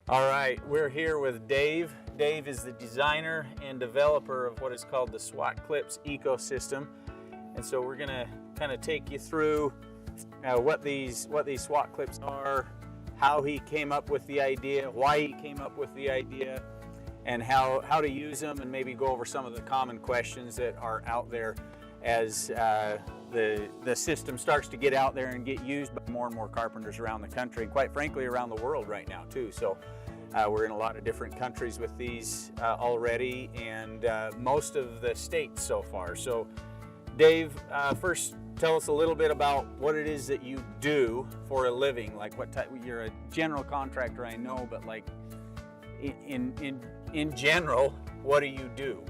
All right, we're here with Dave. Dave is the designer and developer of what is called the Swatclips ecosystem. And so we're gonna kind of take you through what these Swatclips are, how he came up with the idea, why he came up with the idea, and how to use them, and maybe go over some of the common questions that are out there as the system starts to get out there and get used by more and more carpenters around the country, and quite frankly around the world right now too. So we're in a lot of different countries with these already, and most of the states so far. So Dave, first tell us a little bit about what it is that you do for a living. Like what type, you're a general contractor, I know, but like in general, what do you do?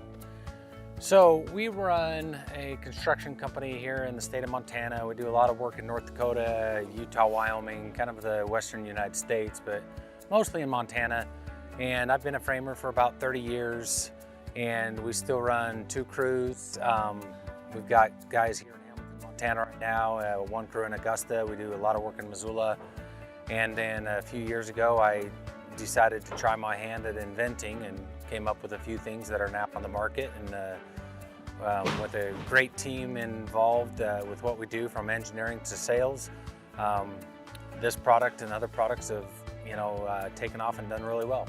So we run a construction company here in the state of Montana. We do a lot of work in North Dakota, Utah, Wyoming, kind of the western United States, but mostly in Montana. And I've been a framer for about 30 years, and we still run 2 crews. We've got guys here in Hamilton, Montana right now, 1 crew in Augusta. We do a lot of work in Missoula. And then a few years ago, I decided to try my hand at inventing and came up with a few things that are now on the market, and with a great team involved with what we do, from engineering to sales. This product and other products have, taken off and done really well.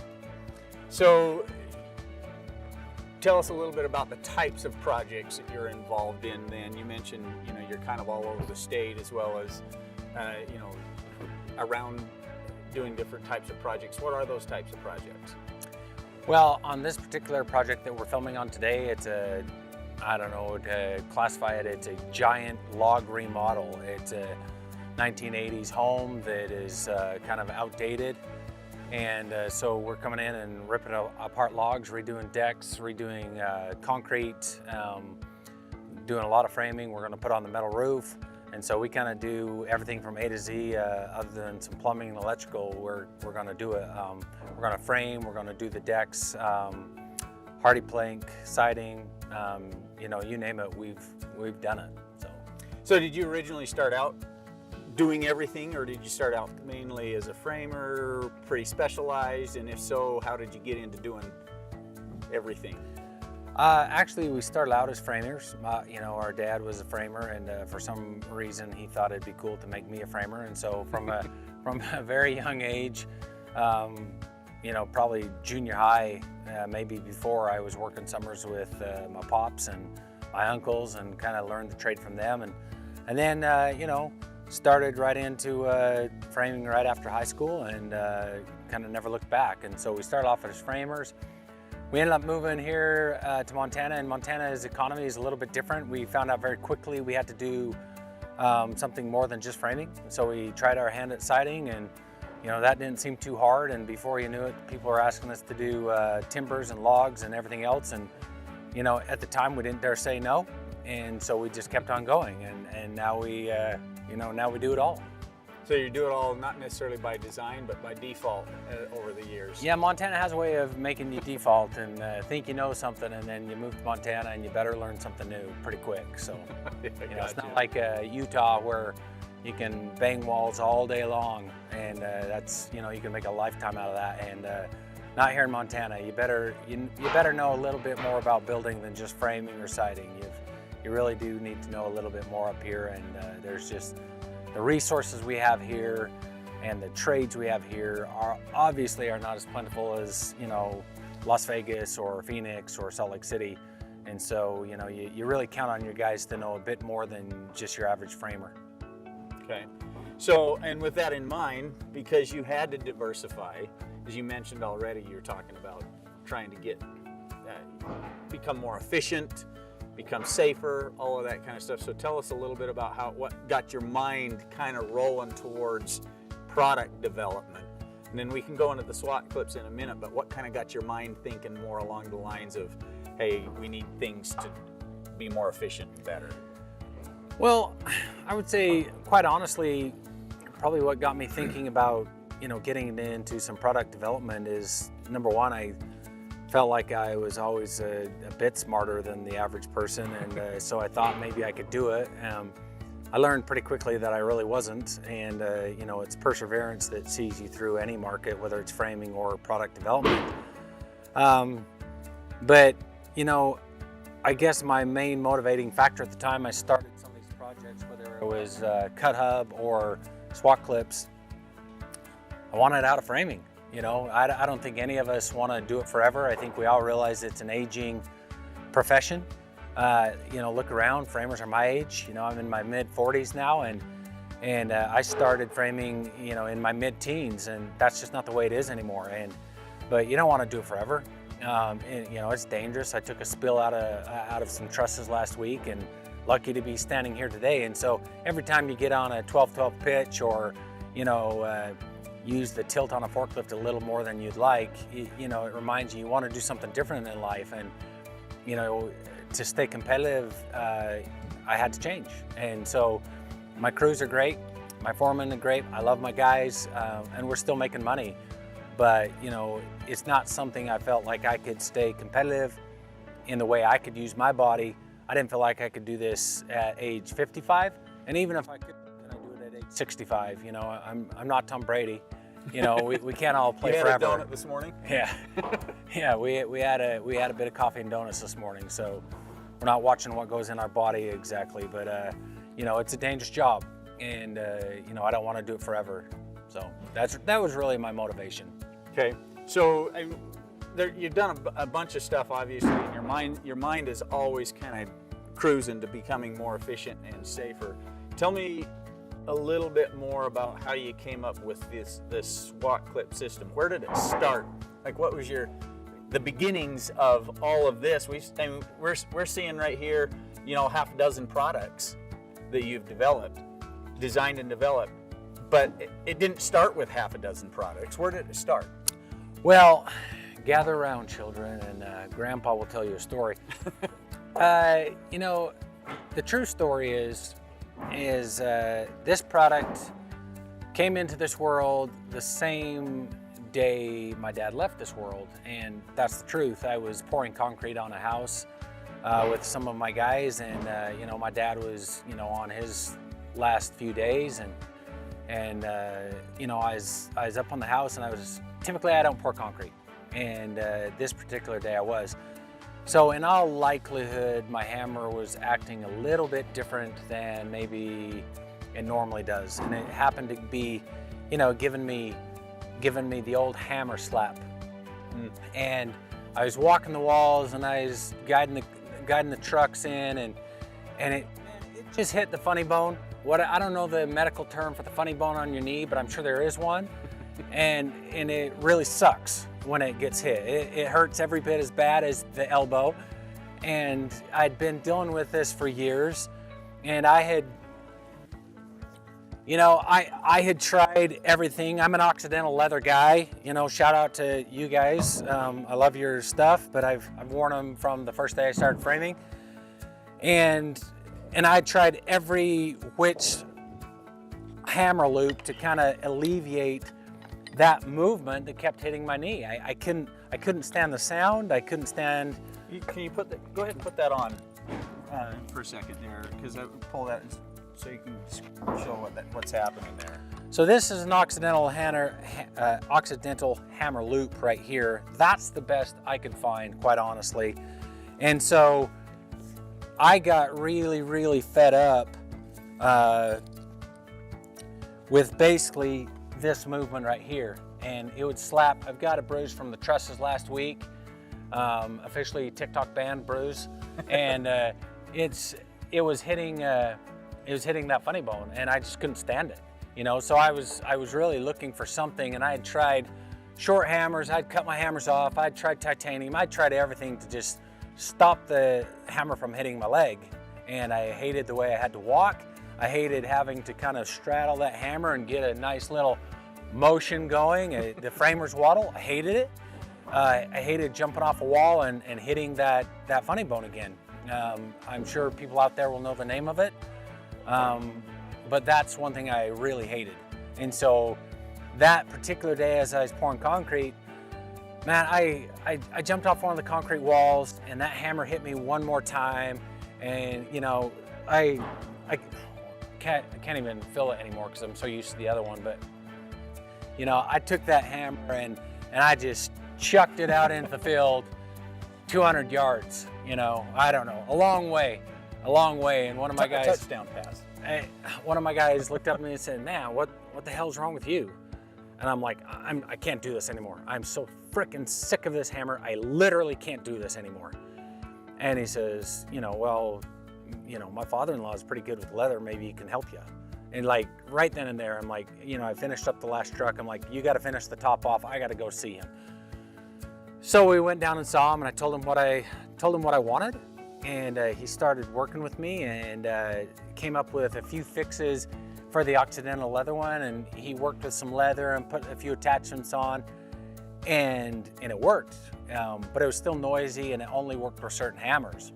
So tell us a little bit about the types of projects that you're involved in. Then you mentioned, you're kind of all over the state, as well as, around doing different types of projects. What are those types of projects? Well, on this particular project that we're filming on today, it's to classify it, it's a giant log remodel. It's a 1980s home that is kind of outdated. And so we're coming in and ripping apart logs, redoing decks, redoing concrete, doing a lot of framing. We're gonna put on the metal roof. And so we kind of do everything from A to Z, other than some plumbing and electrical. We're going to do it. We're going to frame. We're going to do the decks, hardy plank, siding. You name it, we've done it. So did you originally start out doing everything, or did you start out mainly as a framer, pretty specialized? And if so, how did you get into doing everything? Actually, we started out as framers. Our dad was a framer, and for some reason he thought it'd be cool to make me a framer. And so from a very young age, probably junior high, maybe before, I was working summers with my pops and my uncles, and kind of learned the trade from them. And then, started right into framing right after high school, and kind of never looked back. And so we started off as framers. We ended up moving here to Montana, and Montana's economy is a little bit different. We found out very quickly we had to do something more than just framing. So we tried our hand at siding, and that didn't seem too hard. And before you knew it, people were asking us to do timbers and logs and everything else. And at the time we didn't dare say no, and so we just kept on going. And now we now we do it all. So you do it all, not necessarily by design, but by default over the years. Yeah, Montana has a way of making you default and think you know something, and then you move to Montana and you better learn something new pretty quick. So it's not like Utah, where you can bang walls all day long, and that's you can make a lifetime out of that. And not here in Montana. You better know a little bit more about building than just framing or siding. You really do need to know a little bit more up here, and there's just the resources we have here and the trades we have here are not as plentiful as Las Vegas or Phoenix or Salt Lake City. And so you really count on your guys to know a bit more than just your average framer. Okay, so, and with that in mind, because you had to diversify, as you mentioned already, you're talking about trying to get become more efficient, become safer, all of that kind of stuff. So tell us a little bit about what got your mind kind of rolling towards product development. And then we can go into the Swatclips in a minute, but what kind of got your mind thinking more along the lines of, hey, we need things to be more efficient and better? Well, I would say, quite honestly, probably what got me thinking about, getting into some product development is, number one, I felt like I was always a bit smarter than the average person, and so I thought maybe I could do it. I learned pretty quickly that I really wasn't, and you know, it's perseverance that sees you through any market, whether it's framing or product development. But you know, I guess my main motivating factor at the time I started some of these projects, whether it was Cut Hub or Swatclips, I wanted out of framing. You know, I don't think any of us want to do it forever. I think we all realize it's an aging profession. You know, look around, framers are my age. You know, I'm in my mid-40s now, and I started framing, you know, in my mid-teens, and that's just not the way it is anymore. But you don't want to do it forever. And, you know, it's dangerous. I took a spill out of some trusses last week, and lucky to be standing here today. And so every time you get on a 12-12 pitch, or you know, use the tilt on a forklift a little more than you'd like, you know, it reminds you want to do something different in life. And you know, to stay competitive, I had to change. And so my crews are great, my foremen are great, I love my guys, and we're still making money. But you know, it's not something I felt like I could stay competitive in the way I could use my body. I didn't feel like I could do this at age 55, and even if I could, can I do it at age 65? You know, I'm not Tom Brady. You know, we can't all play forever. You had a donut this morning? Yeah, yeah. We had a bit of coffee and donuts this morning, so we're not watching what goes in our body exactly. But you know, it's a dangerous job, and you know, I don't want to do it forever. So that was really my motivation. Okay, so you've done a bunch of stuff, obviously, and your mind is always kind of cruising to becoming more efficient and safer. Tell me a little bit more about how you came up with this Swatclip system. Where did it start? Like, what was the beginnings of all of this? We're seeing right here, you know, half a dozen products that you've designed and developed, but it didn't start with half a dozen products. Where did it start? Well, gather around, children, and Grandpa will tell you a story. You know, the true story is this product came into this world the same day my dad left this world, and that's the truth. I was pouring concrete on a house with some of my guys, and you know, my dad was, you know, on his last few days, and you know, I was up on the house, and typically I don't pour concrete, and this particular day I was. So in all likelihood, my hammer was acting a little bit different than maybe it normally does. And it happened to be, you know, giving me the old hammer slap. And I was walking the walls, and I was guiding the trucks in, and it just hit the funny bone. I don't know the medical term for the funny bone on your knee, but I'm sure there is one. And it really sucks when it gets hit. It hurts every bit as bad as the elbow. And I'd been dealing with this for years, and I had tried everything. I'm an Occidental leather guy. You know, shout out to you guys. I love your stuff, but I've worn them from the first day I started framing. And I tried every which hammer loop to kind of alleviate that movement that kept hitting my knee. I couldn't stand the sound. I couldn't stand. Can you go ahead and put that on for a second there, because I pull that so you can show what's happening there. So this is an Occidental hammer loop right here. That's the best I could find, quite honestly. And so I got really, really fed up with basically this movement right here, and it would slap. I've got a bruise from the trusses last week, officially TikTok banned bruise, and it was hitting that funny bone, and I just couldn't stand it, you know. So I was really looking for something, and I had tried short hammers. I'd cut my hammers off. I'd tried titanium. I'd tried everything to just stop the hammer from hitting my leg, and I hated the way I had to walk. I hated having to kind of straddle that hammer and get a nice little motion going. The framer's waddle, I hated it. I hated jumping off a wall and hitting that funny bone again. I'm sure people out there will know the name of it, but that's one thing I really hated. And so that particular day, as I was pouring concrete, man, I jumped off one of the concrete walls, and that hammer hit me one more time, and you know, I can't even feel it anymore because I'm so used to the other one. But you know, I took that hammer and I just chucked it out into the field, 200 yards. You know, I don't know, a long way. And one of my guys, touchdown pass. One of my guys looked up at me and said, "Man, what the hell's wrong with you?" And I'm like, I can't do this anymore. I'm so freaking sick of this hammer. I literally can't do this anymore. And he says, you know, well, you know, my father-in-law is pretty good with leather. Maybe he can help you. And like right then and there, I'm like, you know, I finished up the last truck. I'm like, you got to finish the top off. I got to go see him. So we went down and saw him, and I told him what I wanted. And he started working with me and came up with a few fixes for the Occidental leather one, and he worked with some leather and put a few attachments on, and it worked, but it was still noisy and it only worked for certain hammers.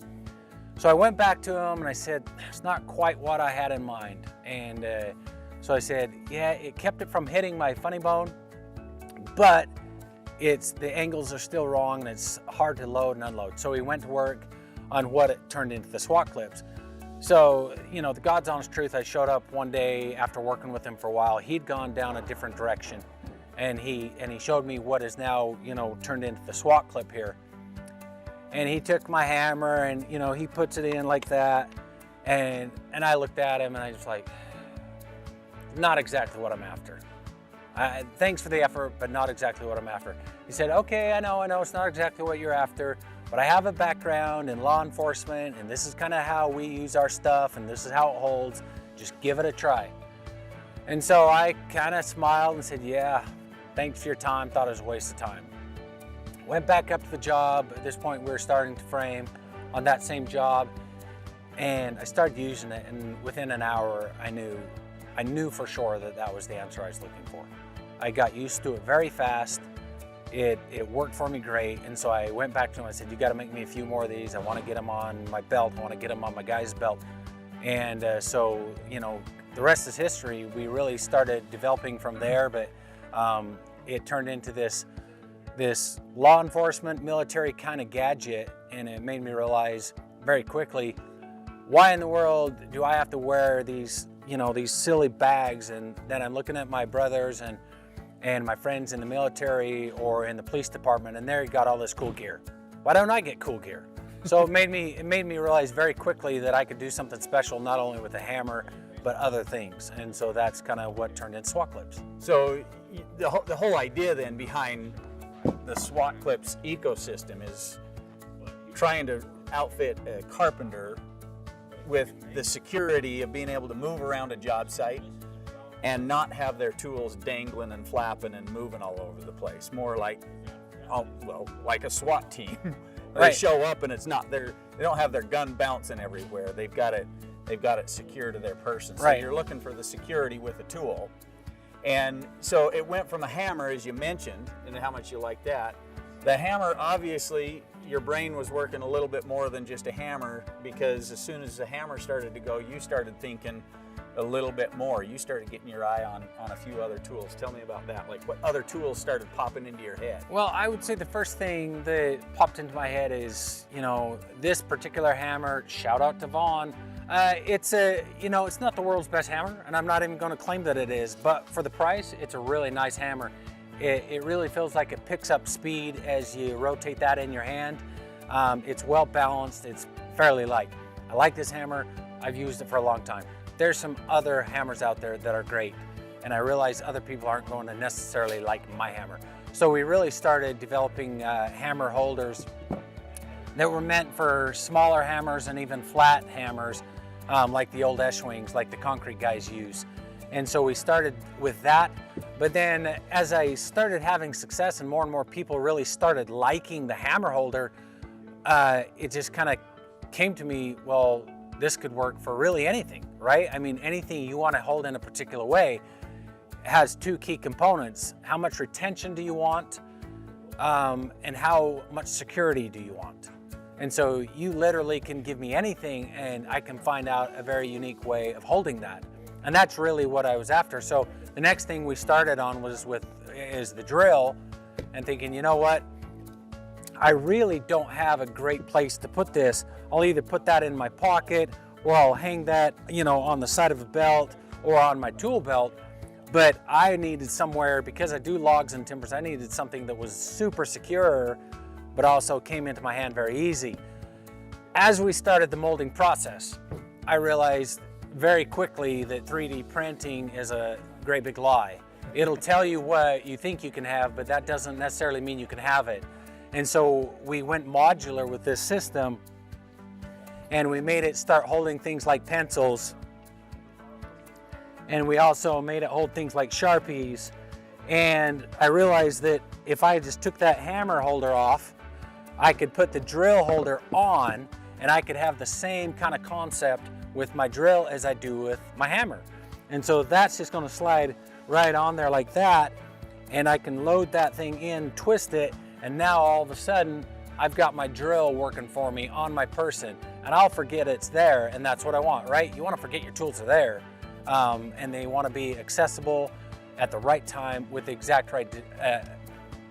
So I went back to him and I said, it's not quite what I had in mind. And so I said, yeah, it kept it from hitting my funny bone, but the angles are still wrong and it's hard to load and unload. So we went to work on what it turned into the Swatclips. So, you know, the God's honest truth, I showed up one day after working with him for a while. He'd gone down a different direction, and he showed me what is now, you know, turned into the Swatclip here. And he took my hammer and, you know, he puts it in like that, and I looked at him and I was like, not exactly what I'm after. Thanks for the effort, but not exactly what I'm after. He said, okay, I know, it's not exactly what you're after, but I have a background in law enforcement, and this is kind of how we use our stuff, and this is how it holds. Just give it a try. And so I kind of smiled and said, yeah, thanks for your time. Thought it was a waste of time. Went back up to the job. At this point, we were starting to frame on that same job, and I started using it, and within an hour, I knew for sure that was the answer I was looking for. I got used to it very fast. It worked for me great, and so I went back to him. I said, you got to make me a few more of these. I want to get them on my belt. I want to get them on my guy's belt. And so, you know, the rest is history. We really started developing from there, but it turned into this law enforcement, military kind of gadget, and it made me realize very quickly, why in the world do I have to wear these, you know, these silly bags? And then I'm looking at my brothers and my friends in the military or in the police department, and they got all this cool gear. Why don't I get cool gear? So it made me realize very quickly that I could do something special, not only with a hammer, but other things. And so that's kind of what turned into Swatclips. So the whole idea then behind the Swatclips ecosystem is trying to outfit a carpenter with the security of being able to move around a job site and not have their tools dangling and flapping and moving all over the place. More like, like a SWAT team. They Right. show up and it's not they don't have their gun bouncing everywhere. They've got it secure to their person. So Right. you're looking for the security with a tool. And so it went from a hammer, as you mentioned, and how much you like that. The hammer, obviously, your brain was working a little bit more than just a hammer, because as soon as the hammer started to go, you started thinking a little bit more. You started getting your eye on a few other tools. Tell me about that. Like, what other tools started popping into your head? Well, I would say the first thing that popped into my head is, you know, this particular hammer, shout out to Vaughn. It's not the world's best hammer, and I'm not even going to claim that it is, but for the price, it's a really nice hammer. It really feels like it picks up speed as you rotate that in your hand. It's well balanced, it's fairly light. I like this hammer, I've used it for a long time. There's some other hammers out there that are great, and I realize other people aren't going to necessarily like my hammer. So we really started developing hammer holders that were meant for smaller hammers and even flat hammers, like the old Eschwings, like the concrete guys use. And so we started with that, but then as I started having success and more people really started liking the hammer holder, it just kind of came to me, well, this could work for really anything, right? I mean, anything you want to hold in a particular way has two key components. How much retention do you want? And how much security do you want? And so you literally can give me anything and I can find out a very unique way of holding that. And that's really what I was after. So the next thing we started on is the drill, and thinking, you know what? I really don't have a great place to put this. I'll either put that in my pocket or I'll hang that, you know, on the side of a belt or on my tool belt. But I needed somewhere, because I do logs and timbers, I needed something that was super secure, but also came into my hand very easy. As we started the molding process, I realized very quickly that 3D printing is a great big lie. It'll tell you what you think you can have, but that doesn't necessarily mean you can have it. And so we went modular with this system, and we made it start holding things like pencils. And we also made it hold things like Sharpies. And I realized that if I just took that hammer holder off, I could put the drill holder on, and I could have the same kind of concept with my drill as I do with my hammer. And so that's just gonna slide right on there like that, and I can load that thing in, twist it, and now all of a sudden I've got my drill working for me on my person, and I'll forget it's there, and that's what I want, right? You wanna forget your tools are there, and they wanna be accessible at the right time with the exact right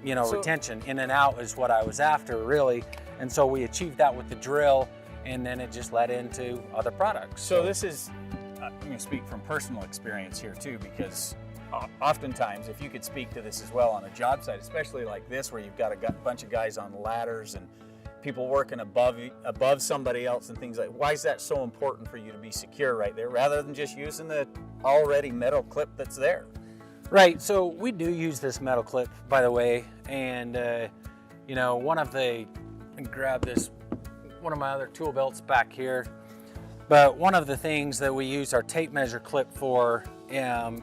retention. In and out is what I was after, really. And so we achieved that with the drill, and then it just led into other products. So this is, I'm going to speak from personal experience here too, because oftentimes, if you could speak to this as well on a job site, especially like this, where you've got a bunch of guys on ladders and people working above somebody else and things like, why is that so important for you to be secure right there, rather than just using the already metal clip that's there? Right, so we do use this metal clip, by the way, and you know, grab this, one of my other tool belts back here, but one of the things that we use our tape measure clip for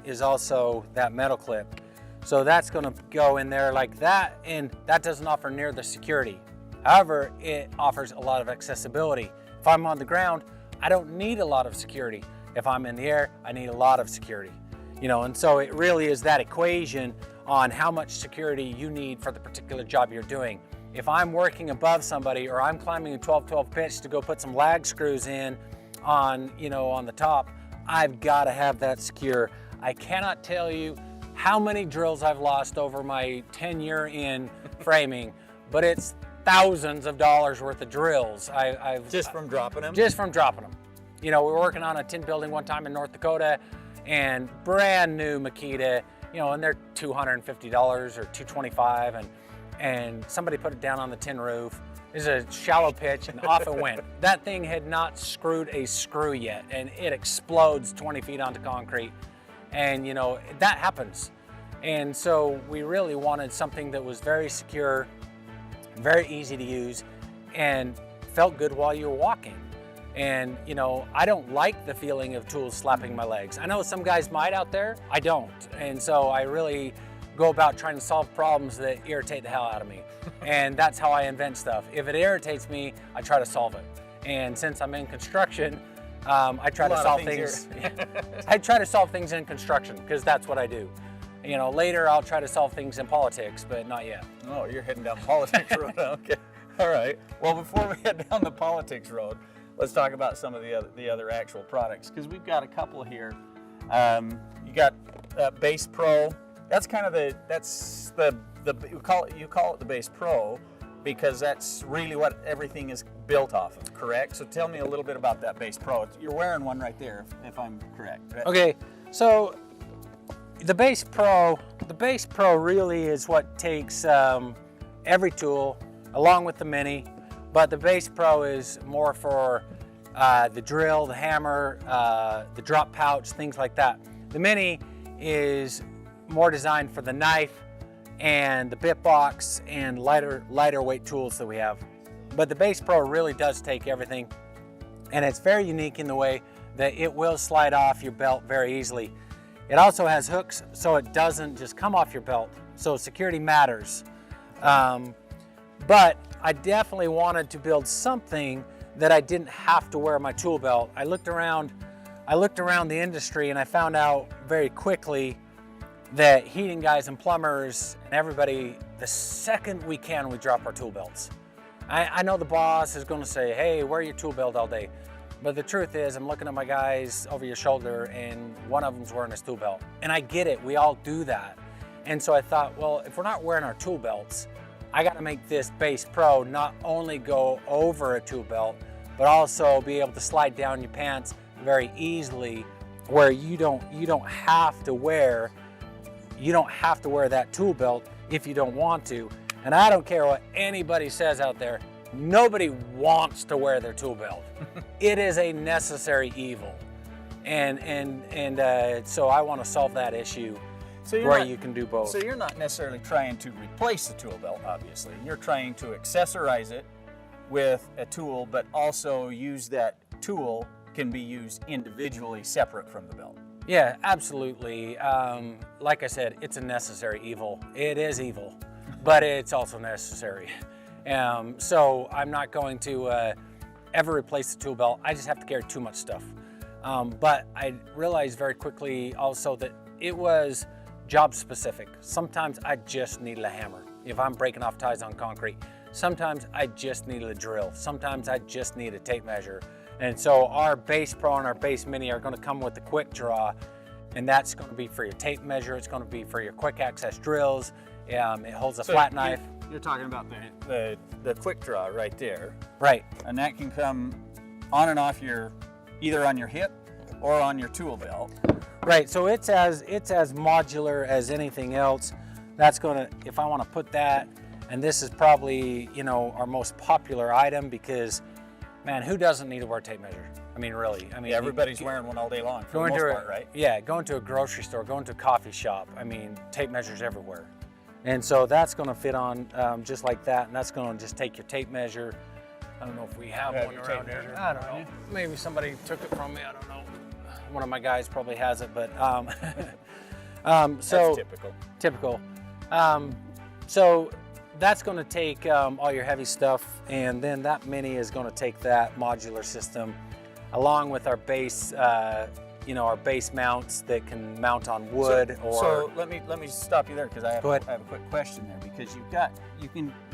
is also that metal clip. So that's gonna go in there like that, and that doesn't offer near the security. However, it offers a lot of accessibility. If I'm on the ground, I don't need a lot of security. If I'm in the air, I need a lot of security. You know, and so it really is that equation on how much security you need for the particular job you're doing. If I'm working above somebody, or I'm climbing a 12-12 pitch to go put some lag screws in on, you know, on the top, I've got to have that secure. I cannot tell you how many drills I've lost over my 10-year in framing, but it's thousands of dollars worth of drills. Just from dropping them? Just from dropping them. You know, we were working on a tin building one time in North Dakota, and brand new Makita, you know, and they're $250 or $225, and somebody put it down on the tin roof. It was a shallow pitch, and off it went. That thing had not screwed a screw yet, and it explodes 20 feet onto concrete. And you know, that happens. And so we really wanted something that was very secure, very easy to use, and felt good while you were walking. And you know, I don't like the feeling of tools slapping my legs. I know some guys might out there, I don't. And so I really go about trying to solve problems that irritate the hell out of me. And that's how I invent stuff. If it irritates me, I try to solve it. And since I'm in construction, I try to solve things. I try to solve things in construction, because that's what I do. You know, later I'll try to solve things in politics, but not yet. Oh, you're heading down the politics road. Okay, all right. Well, before we head down the politics road, let's talk about some of the other actual products, because we've got a couple here. You got Base Pro. That's kind of you call it the Base Pro, because that's really what everything is built off of, correct? So tell me a little bit about that Base Pro. You're wearing one right there, if I'm correct. Right? Okay, so the Base Pro really is what takes every tool along with the Mini, but the Base Pro is more for the drill, the hammer, the drop pouch, things like that. The Mini is more designed for the knife and the bit box and lighter weight tools that we have. But the Base Pro really does take everything, and it's very unique in the way that it will slide off your belt very easily. It also has hooks, so it doesn't just come off your belt, so security matters. But I definitely wanted to build something that I didn't have to wear my tool belt. I looked around the industry, and I found out very quickly that heating guys and plumbers and everybody, the second we can, we drop our tool belts. I know the boss is going to say, hey, wear your tool belt all day. But the truth is, I'm looking at my guys over your shoulder, and one of them's wearing his tool belt. And I get it, we all do that. And so I thought, well, if we're not wearing our tool belts, I got to make this Base Pro not only go over a tool belt, but also be able to slide down your pants very easily, where you don't have to wear that tool belt if you don't want to. And I don't care what anybody says out there, nobody wants to wear their tool belt. It is a necessary evil. And so I want to solve that issue where you can do both. So you're not necessarily trying to replace the tool belt, obviously. You're trying to accessorize it with a tool, but also use that tool can be used individually separate from the belt. Yeah, absolutely. Like I said, it's a necessary evil. It is evil, but it's also necessary. So I'm not going to ever replace the tool belt. I just have to carry too much stuff. But I realized very quickly also that it was job specific. Sometimes I just needed a hammer. If I'm breaking off ties on concrete, sometimes I just needed a drill. Sometimes I just need a tape measure. And so our Base Pro and our Base Mini are going to come with the quick draw, and that's going to be for your tape measure. It's going to be for your quick access drills. It holds a flat knife. You're talking about the quick draw right there. Right. And that can come on and off either on your hip or on your tool belt. Right, so it's as modular as anything else. That's gonna, if I want to put that, and this is probably, you know, our most popular item, because man, who doesn't need to wear a tape measure? I mean, really. I mean, yeah, everybody's wearing one all day long for the most part, right? Yeah, going to a grocery store, going to a coffee shop. I mean, tape measures everywhere. And so that's going to fit on just like that, and that's going to just take your tape measure. I don't know if we have one around here. I don't know. Maybe somebody took it from me. I don't know. One of my guys probably has it, but so that's typical. So that's going to take all your heavy stuff, and then that Mini is going to take that modular system along with our base, our base mounts that can mount on wood. So let me stop you there, because I have a quick question there, because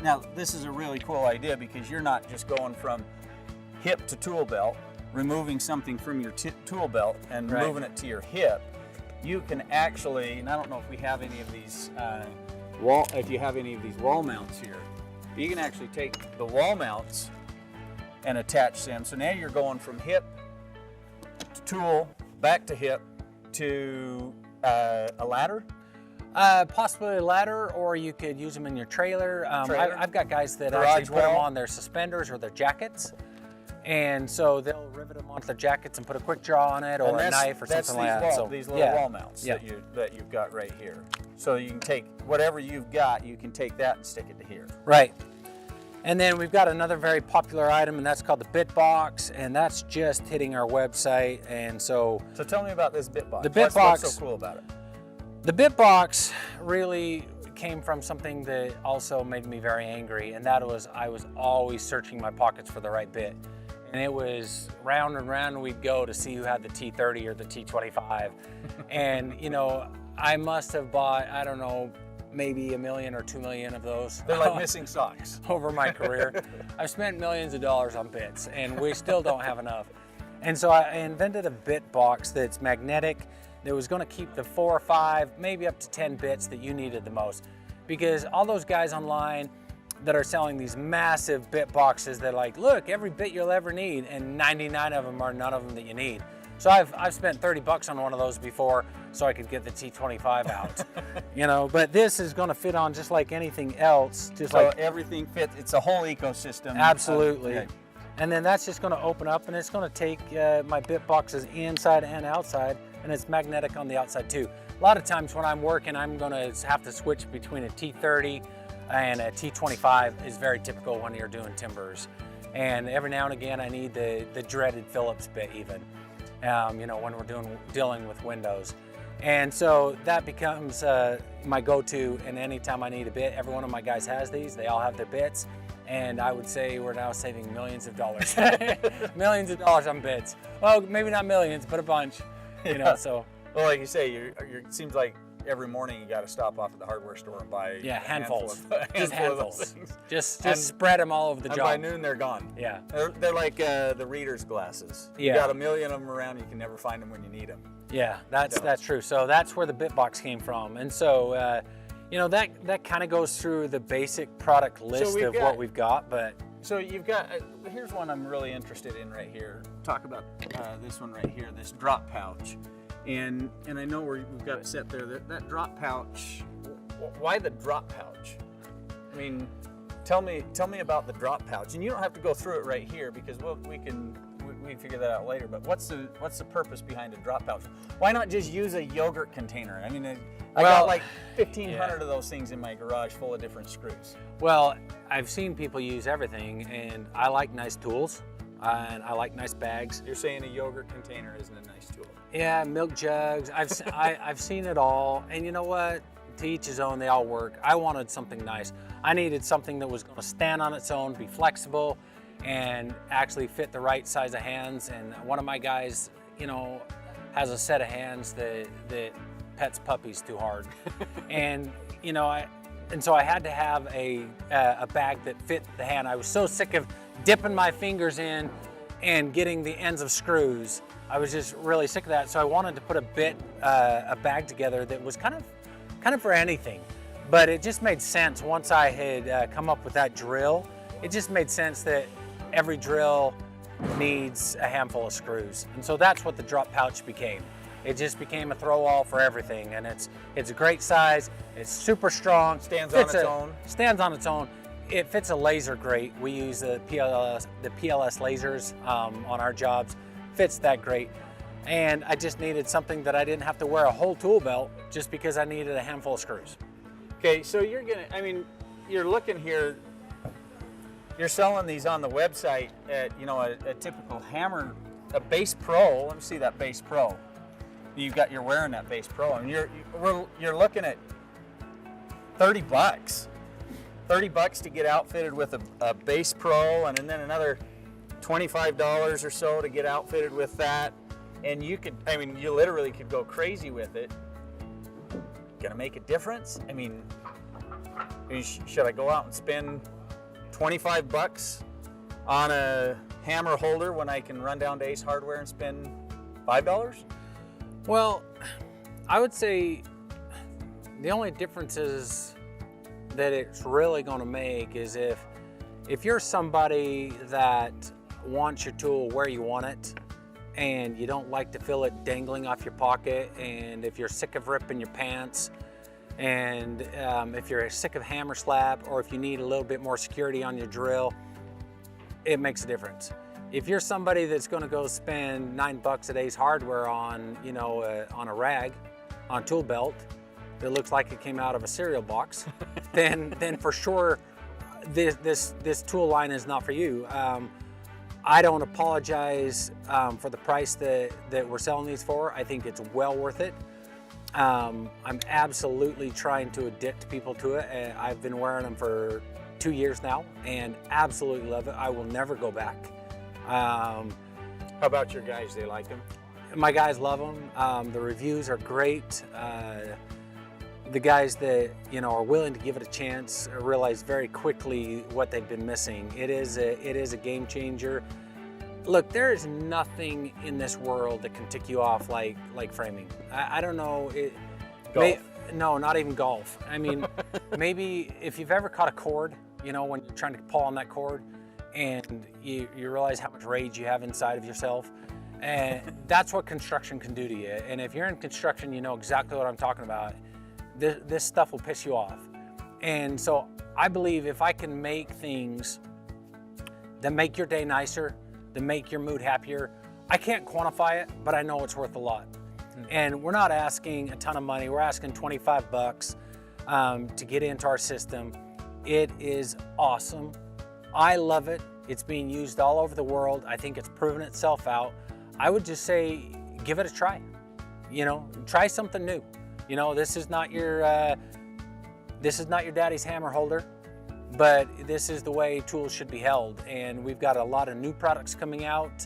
now this is a really cool idea, because you're not just going from hip to tool belt, removing something from your tool belt and moving it to your hip. You can actually, and I don't know if we have any of these wall mounts here, you can actually take the wall mounts and attach them. So now you're going from hip to tool, back to hip, to a ladder? Possibly a ladder, or you could use them in your trailer. I've got guys that actually put them on their suspenders or their jackets. And so they'll rivet them onto their jackets and put a quick draw on it, or a knife or something like that. So these little wall mounts that you've got right here. So you can take whatever you've got, you can take that and stick it to here. Right. And then we've got another very popular item, and that's called the bit box, and that's just hitting our website. And so tell me about this bit box. The bit box, what's so cool about it? The bit box really came from something that also made me very angry, and that was I was always searching my pockets for the right bit. And it was round and round we'd go to see who had the T30 or the T25. And, you know, I must have bought, I don't know, maybe 1 million or 2 million of those. They're like missing socks. Over my career. I've spent millions of dollars on bits, and we still don't have enough. And so I invented a bit box that's magnetic, that was going to keep the 4 or 5, maybe up to 10 bits that you needed the most. Because all those guys online that are selling these massive bit boxes, they're like, look, every bit you'll ever need, and 99 of them are none of them that you need. So I've spent 30 bucks on one of those before so I could get the T25 out. You know, but this is going to fit on just like anything else. So everything fits, it's a whole ecosystem. Absolutely. And then that's just going to open up, and it's going to take my bit boxes inside and outside, and it's magnetic on the outside too. A lot of times when I'm working, I'm going to have to switch between a T30 and a T25 is very typical when you're doing timbers. And every now and again, I need the dreaded Phillips bit even, you know, when we're dealing with windows. And so that becomes my go-to, and anytime I need a bit, every one of my guys has these, they all have their bits. And I would say we're now saving millions of dollars. Millions of dollars on bits. Well, maybe not millions, but a bunch, you know, so. Well, like you say, it seems like every morning you got to stop off at the hardware store and buy handfuls. Just handfuls. Just spread them all over the job. By noon they're gone. Yeah. They're like the reader's glasses. Yeah. You got 1 million of them around, you can never find them when you need them. Yeah, that's true. So that's where the bit box came from. And so, you know, that kind of goes through the basic product list of what we've got, but So you've got, here's one I'm really interested in right here. Talk about this one right here, this drop pouch. And I know we've got it set there. That drop pouch, why the drop pouch? I mean, tell me about the drop pouch. And you don't have to go through it right here because we can figure that out later. But what's the purpose behind a drop pouch? Why not just use a yogurt container? I mean, I got like 1,500 of those things in my garage full of different screws. Well, I've seen people use everything, and I like nice tools, and I like nice bags. You're saying a yogurt container isn't a nice tool? Yeah, milk jugs. I've seen it all, and you know what? To each his own. They all work. I wanted something nice. I needed something that was going to stand on its own, be flexible, and actually fit the right size of hands. And one of my guys, you know, has a set of hands that pets puppies too hard, and you know, so I had to have a bag that fit the hand. I was so sick of dipping my fingers in and getting the ends of screws. I was just really sick of that. So I wanted to put a bag together that was kind of for anything. But it just made sense once I had come up with that drill. It just made sense that every drill needs a handful of screws. And so that's what the drop pouch became. It just became a throw-all for everything, and it's a great size. It's super strong. Stands on its own. Stands on its own. It fits a laser great. We use the PLS lasers on our jobs. Fits that great. And I just needed something that I didn't have to wear a whole tool belt just because I needed a handful of screws. Okay, so you're looking here. You're selling these on the website at, you know, a typical hammer, a Base Pro. Let me see that Base Pro. You're wearing that Base Pro, and you're looking at $30. $30 to get outfitted with a Base Pro, and then another $25 or so to get outfitted with that. And you literally could go crazy with it. Gonna make a difference? I mean, should I go out and spend $25 on a hammer holder when I can run down to Ace Hardware and spend $5? Well, I would say the only differences that it's really going to make is if you're somebody that wants your tool where you want it and you don't like to feel it dangling off your pocket, and if you're sick of ripping your pants, and if you're sick of hammer slap, or if you need a little bit more security on your drill, it makes a difference. If you're somebody that's going to go spend $9 at Ace Hardware on, you know, on a rag, on a tool belt that looks like it came out of a cereal box, then for sure this tool line is not for you. I don't apologize for the price that we're selling these for. I think it's well worth it. I'm absolutely trying to addict people to it. I've been wearing them for 2 years now and absolutely love it. I will never go back. How about your guys? They like them? My guys love them. The reviews are great. The guys that, you know, are willing to give it a chance realize very quickly what they've been missing. It is a game changer. Look, there is nothing in this world that can tick you off like framing. I don't know. Golf? No, not even golf. I mean, maybe if you've ever caught a cord, you know, when you're trying to pull on that cord, and you realize how much rage you have inside of yourself. And that's what construction can do to you. And if you're in construction, you know exactly what I'm talking about. This stuff will piss you off. And so I believe if I can make things that make your day nicer, that make your mood happier, I can't quantify it, but I know it's worth a lot. And we're not asking a ton of money. We're asking $25 to get into our system. It is awesome. I love it. It's being used all over the world. I think it's proven itself out. I would just say, give it a try. You know, try something new. You know, this is not your daddy's hammer holder, but this is the way tools should be held. And we've got a lot of new products coming out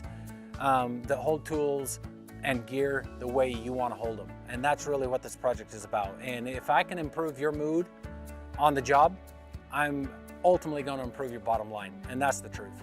that hold tools and gear the way you want to hold them. And that's really what this project is about. And if I can improve your mood on the job, I'm ultimately going to improve your bottom line, and that's the truth.